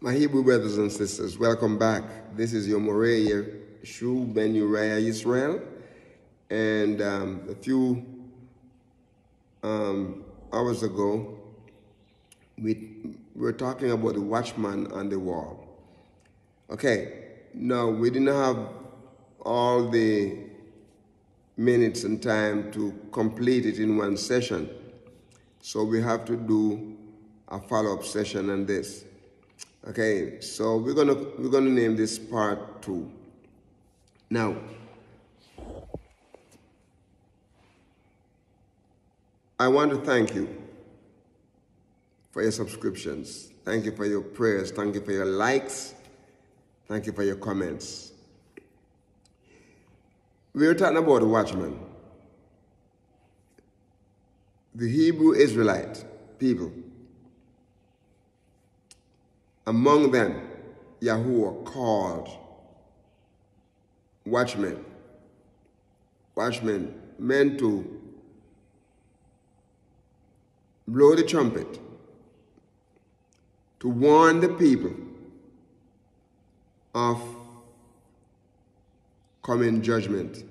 My Hebrew brothers and sisters, welcome back. This is your Moreya Shu Ben Uriah Israel. And a few hours ago, we were talking about the watchman on the wall. Okay, now we didn't have all the minutes and time to complete it in one session. So we have to do a follow-up session on this. Okay, so we're gonna name this part 2. Now, I want to thank you for your subscriptions. Thank you for your prayers. Thank you for your likes. Thank you for your comments. We were talking about the watchman, the Hebrew Israelite people. Among them, YAHUAH called watchmen. Watchmen meant to blow the trumpet, to warn the people of coming judgment.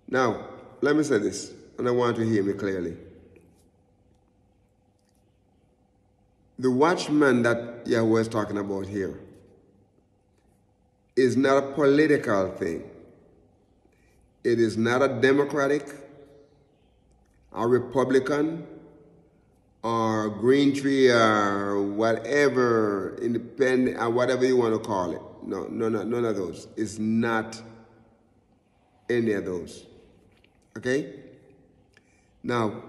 Now, let me say this, and I want you to hear me clearly. The watchman that YAHUAH is talking about here is not a political thing. It is not a Democratic, or Republican, or Green Tree, or whatever, independent, or whatever you want to call it. No, none of those. It's not any of those. Okay? Now,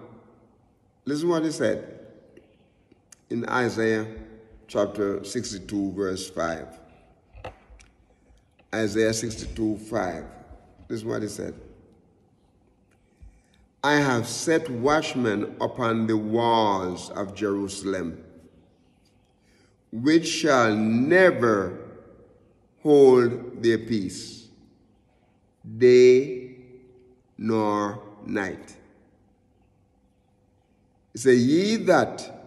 listen to what he said in Isaiah chapter 62, verse 5. Isaiah 62, 5. This is what he said. I have set watchmen upon the walls of Jerusalem, which shall never hold their peace, day nor night. It says, ye that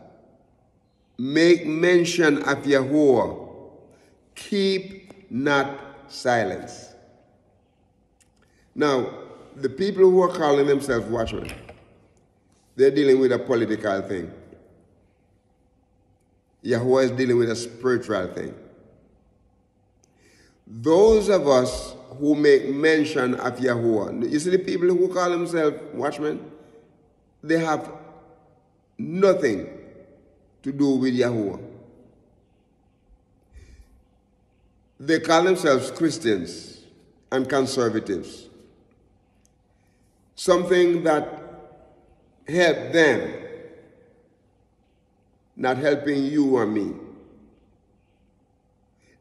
make mention of YAHUAH, keep not silence. Now, the people who are calling themselves watchmen, they're dealing with a political thing. YAHUAH is dealing with a spiritual thing. Those of us who make mention of YAHUAH, you see the people who call themselves watchmen, they have nothing to do with YAHUAH. They call themselves Christians and conservatives. Something that helped them, not helping you or me,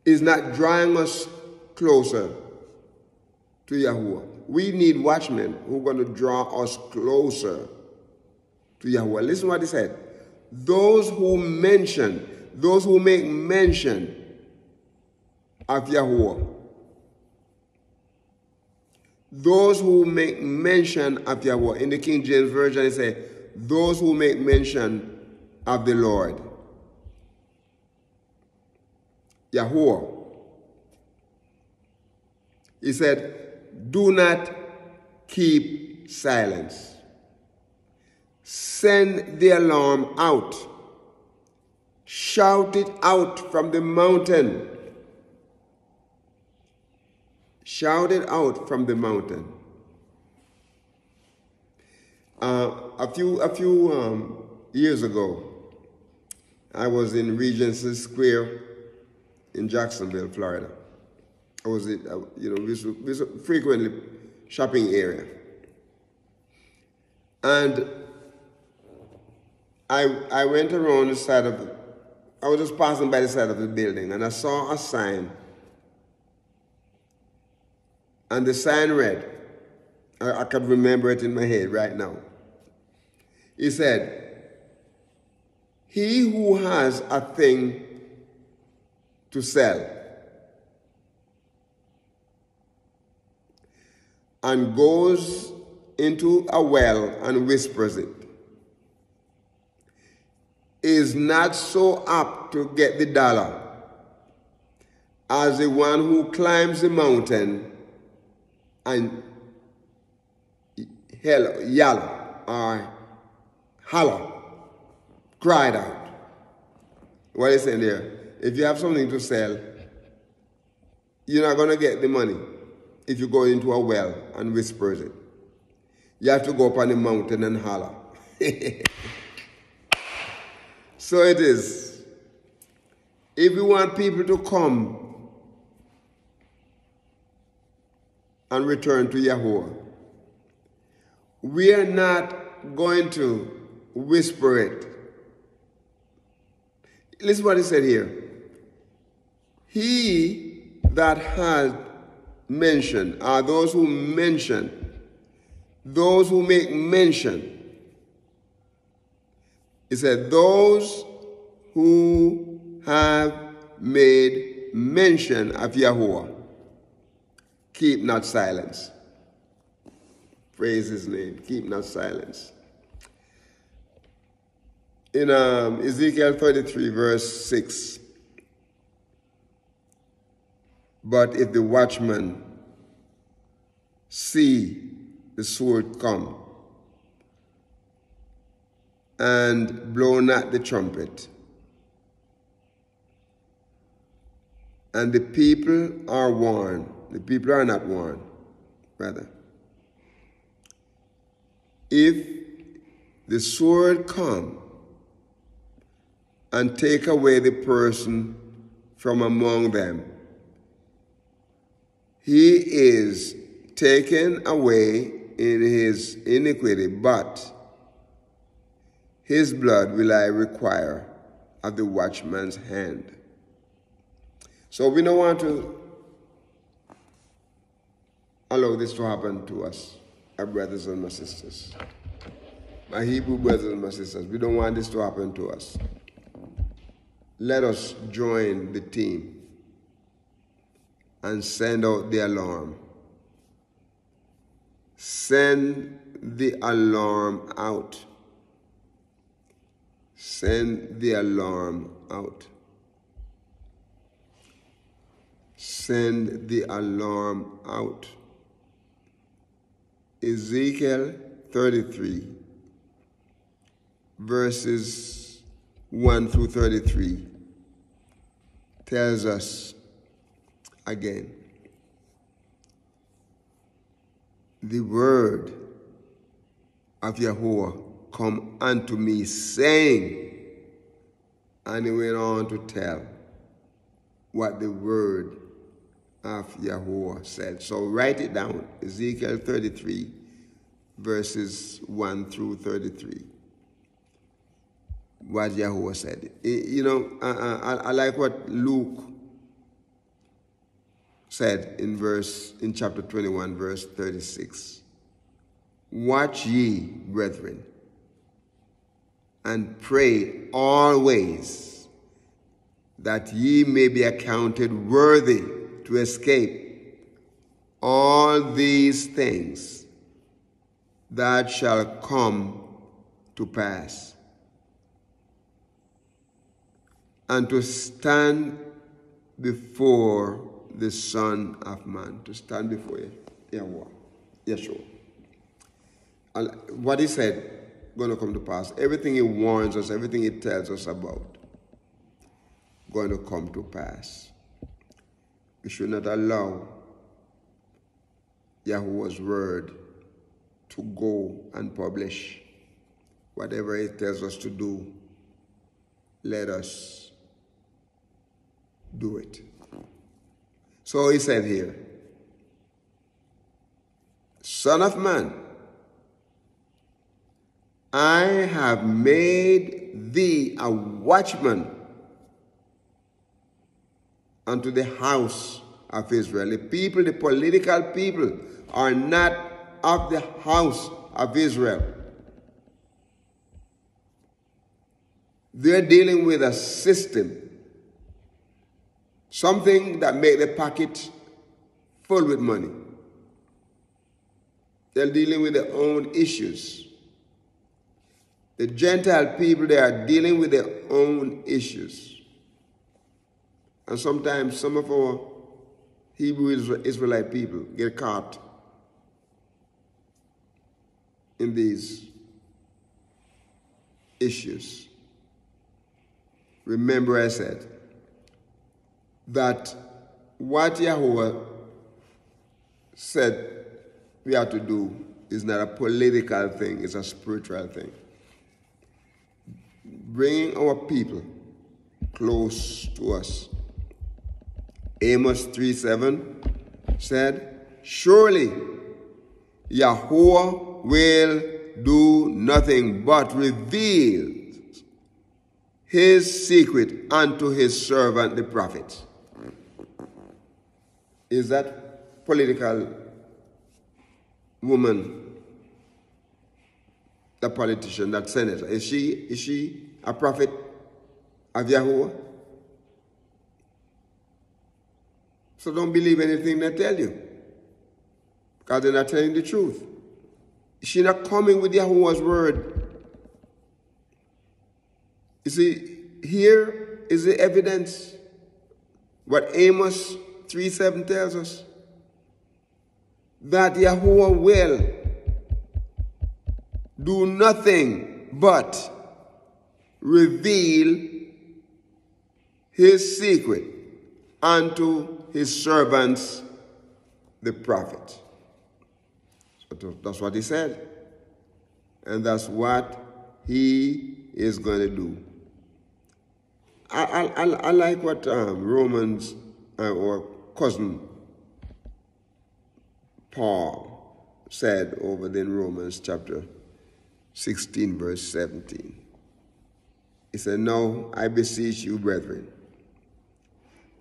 is not drawing us closer to YAHUAH. We need watchmen who are going to draw us closer to YAHUAH. Listen to what he said. Those who make mention of YAHUAH. Those who make mention of YAHUAH. In the King James Version, it says, those who make mention of the Lord. YAHUAH. He said, do not keep silence. Send the alarm out. Shout it out from the mountain. Shout it out from the mountain. A few years ago, I was in Regency Square in Jacksonville, Florida. I was, we frequently shopping area, and I went around the side of I was just passing by the side of the building, and I saw a sign. And the sign read, I can remember it in my head right now. It said, he who has a thing to sell and goes into a well and whispers it, is not so apt to get the dollar as the one who climbs the mountain and yell or holler, cried out. What is saying there? If you have something to sell, you're not going to get the money if you go into a well and whispers it. You have to go up on the mountain and holler. So it is. If we want people to come and return to YAHUAH, we are not going to whisper it. Listen what he said here. He that had mentioned, are those who mention, those who make mention. He said, those who have made mention of YAHUAH, keep not silence. Praise his name. Keep not silence. In Ezekiel 33, verse 6, but if the watchman see the sword come, and blow not the trumpet, and the people are warned, the people are not warned, rather. If the sword come and take away the person from among them, he is taken away in his iniquity, but his blood will I require of the watchman's hand. So we don't want to allow this to happen to us, our brothers and my sisters. My Hebrew brothers and my sisters, we don't want this to happen to us. Let us join the team and send out the alarm. Send the alarm out. Send the alarm out. Send the alarm out. Ezekiel 33, verses 1 through 33, tells us again, the word of YAHUAH come unto me, saying, and he went on to tell what the word of YAHUAH said. So write it down, Ezekiel 33, verses 1 through 33. What YAHUAH said. You know, I like what Luke said in chapter 21, verse 36. Watch ye, brethren, and pray always, that ye may be accounted worthy to escape all these things that shall come to pass, and to stand before the Son of Man, to stand before YAHUAH, Yeshua. What he said going to come to pass. Everything he warns us, everything he tells us about, going to come to pass. We should not allow YAHUAH's word to go unpublished. Whatever it tells us to do, let us do it. So he said here, Son of man, I have made thee a watchman unto the house of Israel. The people, the political people, are not of the house of Israel. They're dealing with a system, something that makes the pocket full with money. They're dealing with their own issues. The Gentile people, they are dealing with their own issues. And sometimes some of our Hebrew Israelite people get caught in these issues. Remember I said that what YAHUAH said we have to do is not a political thing, it's a spiritual thing. Bringing our people close to us. Amos 3:7 said, surely YAHUAH will do nothing but reveal his secret unto his servant the prophet. Is that political woman, the politician, that senator, is she a prophet of YAHUAH? So don't believe anything they tell you, because they're not telling the truth. She's not coming with YAHUAH's word. You see, here is the evidence. What Amos 3:7 tells us, that YAHUAH will do nothing but reveal his secret unto his servants, the prophet. So that's what he said. And that's what he is going to do. I like what Romans, or cousin Paul said over in Romans chapter 16, verse 17. He said, now I beseech you, brethren,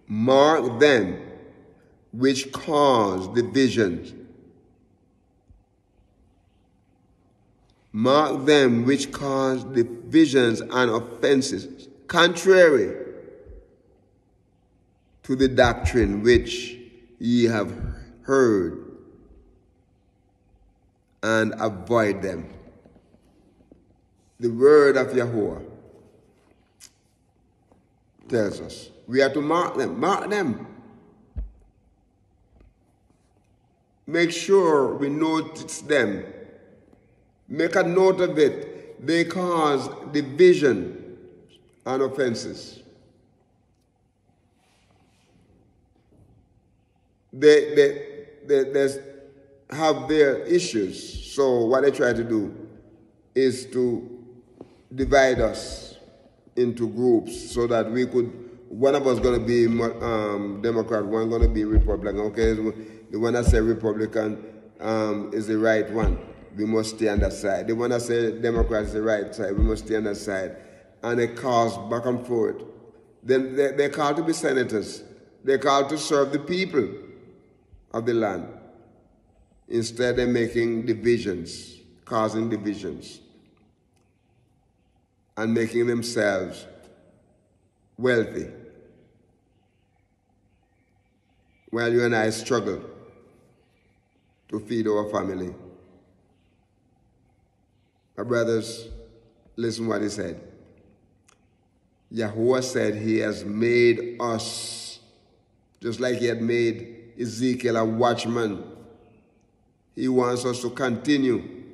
mark them which cause divisions. Mark them which cause divisions and offenses, contrary to the doctrine which ye have heard, and avoid them. The word of YAHUAH tells us we have to mark them. Mark them. Make sure we notice them. Make a note of it. They cause division and offenses. They have their issues. So what they try to do is to divide us into groups so that we could, one of us going to be Democrat, one going to be Republican. Okay, the one that say Republican is the right one. We must stay on that side. The one that say Democrat is the right side. We must stay on that side. And they cause back and forth. Then they're called to be senators. They're called to serve the people of the land. Instead, they're making divisions, causing divisions, and making themselves wealthy, while you and I struggle to feed our family. My brothers, listen what he said. YAHUAH said he has made us, just like he had made Ezekiel a watchman. He wants us to continue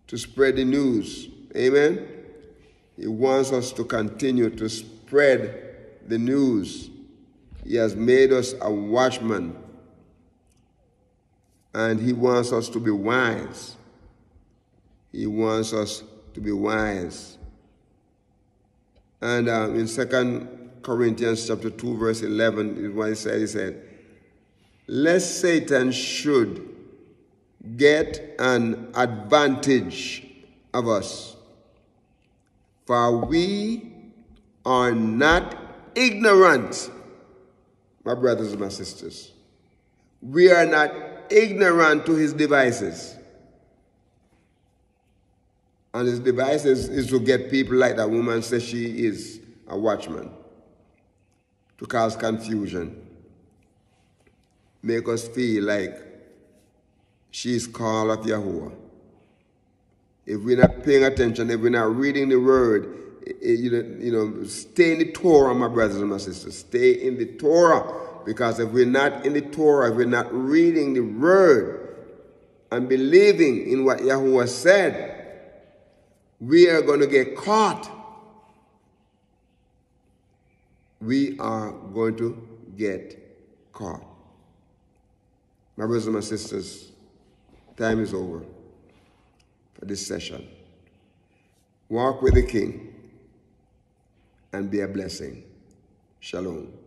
to spread the news. Amen? He wants us to continue to spread the news. He has made us a watchman. And he wants us to be wise. He wants us to be wise. And in 2 Corinthians chapter 2, verse 11, is what he said. He said, lest Satan should get an advantage of us, for we are not ignorant, my brothers and my sisters. We are not ignorant to his devices. And his devices is to get people like that woman says she is a watchman, to cause confusion, make us feel like she is called of YAHUAH. if we're not paying attention, if we're not reading the word, stay in the Torah, my brothers and my sisters. Stay in the Torah. Because if we're not in the Torah, if we're not reading the word and believing in what YAHUAH said, we are going to get caught. We are going to get caught. My brothers and my sisters, time is over for this session. Walk with the King and be a blessing. Shalom.